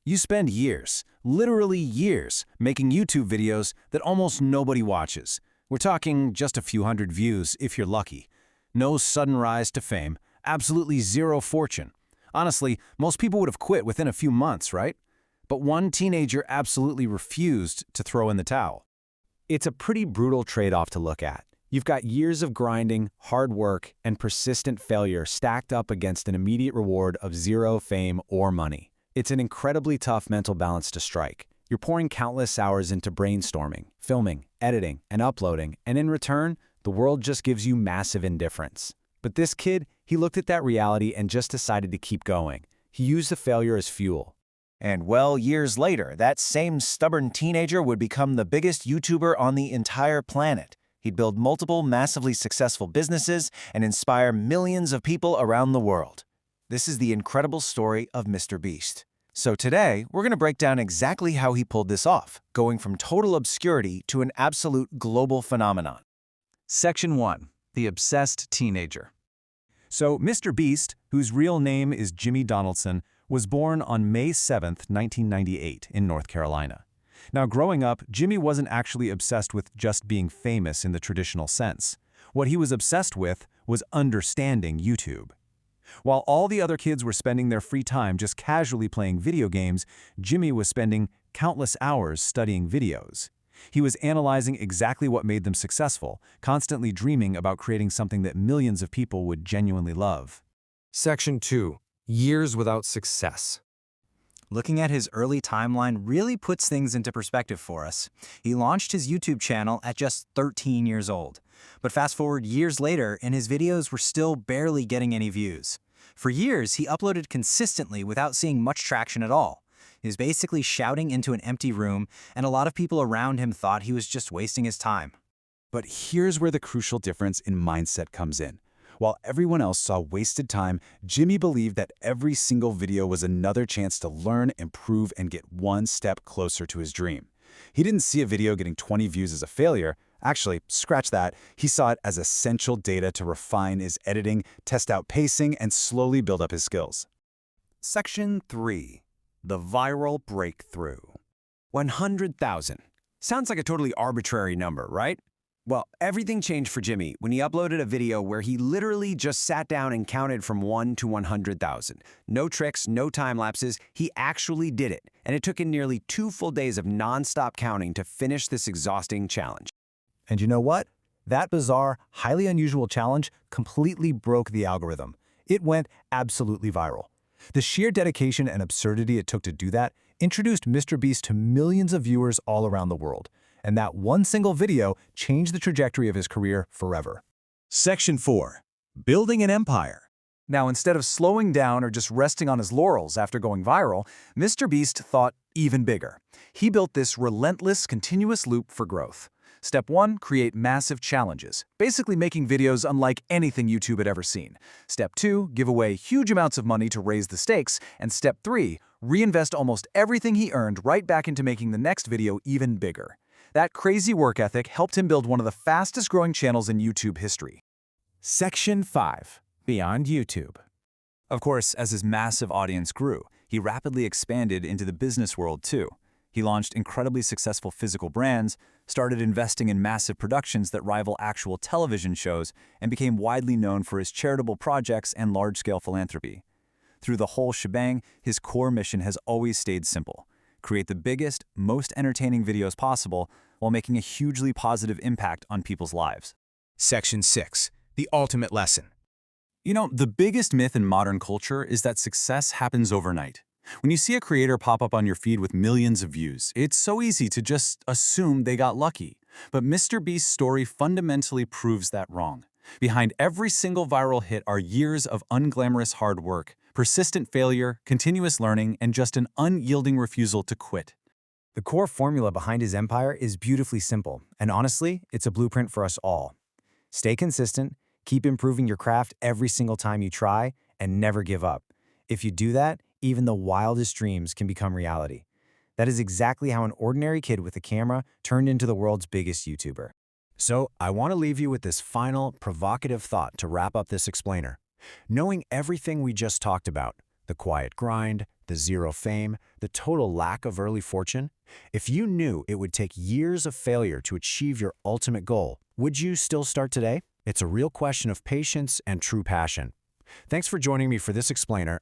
You spend years, literally years, making YouTube videos that almost nobody watches. We're talking just a few hundred views if you're lucky. No sudden rise to fame, absolutely zero fortune. Honestly, most people would have quit within a few months, right? But one teenager absolutely refused to throw in the towel. It's a pretty brutal trade-off to look at. You've got years of grinding, hard work, and persistent failure stacked up against an immediate reward of zero fame or money. It's an incredibly tough mental balance to strike. You're pouring countless hours into brainstorming, filming, editing, and uploading, and in return, the world just gives you massive indifference. But this kid, he looked at that reality and just decided to keep going. He used the failure as fuel. And well, years later, that same stubborn teenager would become the biggest YouTuber on the entire planet. He'd build multiple massively successful businesses and inspire millions of people around the world. This is the incredible story of MrBeast. So today, we're going to break down exactly how he pulled this off, going from total obscurity to an absolute global phenomenon. Section 1. The Obsessed Teenager. So MrBeast, whose real name is Jimmy Donaldson, was born on May 7, 1998, in North Carolina. Now, growing up, Jimmy wasn't actually obsessed with just being famous in the traditional sense. What he was obsessed with was understanding YouTube. While all the other kids were spending their free time just casually playing video games, Jimmy was spending countless hours studying videos. He was analyzing exactly what made them successful, constantly dreaming about creating something that millions of people would genuinely love. Section 2. Years without success. Looking at his early timeline really puts things into perspective for us. He launched his YouTube channel at just 13 years old. But fast forward years later, and his videos were still barely getting any views. For years, he uploaded consistently without seeing much traction at all. He was basically shouting into an empty room, and a lot of people around him thought he was just wasting his time. But here's where the crucial difference in mindset comes in. While everyone else saw wasted time, Jimmy believed that every single video was another chance to learn, improve, and get one step closer to his dream. He didn't see a video getting 20 views as a failure. Actually, scratch that. He saw it as essential data to refine his editing, test out pacing, and slowly build up his skills. Section 3. The Viral Breakthrough. 100,000. Sounds like a totally arbitrary number, right? Well, everything changed for Jimmy when he uploaded a video where he literally just sat down and counted from 1 to 100,000. No tricks, no time lapses, he actually did it. And it took him nearly 2 full days of non-stop counting to finish this exhausting challenge. And you know what? That bizarre, highly unusual challenge completely broke the algorithm. It went absolutely viral. The sheer dedication and absurdity it took to do that introduced MrBeast to millions of viewers all around the world. And that one single video changed the trajectory of his career forever. Section 4. Building an Empire. Now, instead of slowing down or just resting on his laurels after going viral, MrBeast thought even bigger. He built this relentless, continuous loop for growth. Step 1, create massive challenges, basically making videos unlike anything YouTube had ever seen. Step 2, give away huge amounts of money to raise the stakes. And Step 3, reinvest almost everything he earned right back into making the next video even bigger. That crazy work ethic helped him build one of the fastest-growing channels in YouTube history. Section 5. Beyond YouTube. Of course, as his massive audience grew, he rapidly expanded into the business world too. He launched incredibly successful physical brands, started investing in massive productions that rival actual television shows, and became widely known for his charitable projects and large-scale philanthropy. Through the whole shebang, his core mission has always stayed simple: create the biggest, most entertaining videos possible while making a hugely positive impact on people's lives. Section 6. The ultimate lesson. You know, the biggest myth in modern culture is that success happens overnight. When you see a creator pop up on your feed with millions of views, it's so easy to just assume they got lucky. But MrBeast's story fundamentally proves that wrong. Behind every single viral hit are years of unglamorous hard work, persistent failure, continuous learning, and just an unyielding refusal to quit. The core formula behind his empire is beautifully simple, and honestly, it's a blueprint for us all. Stay consistent, keep improving your craft every single time you try, and never give up. If you do that, even the wildest dreams can become reality. That is exactly how an ordinary kid with a camera turned into the world's biggest YouTuber. So, I want to leave you with this final, provocative thought to wrap up this explainer. Knowing everything we just talked about, The quiet grind, the zero fame, the total lack of early fortune? If you knew it would take years of failure to achieve your ultimate goal, would you still start today? It's a real question of patience and true passion. Thanks for joining me for this explainer.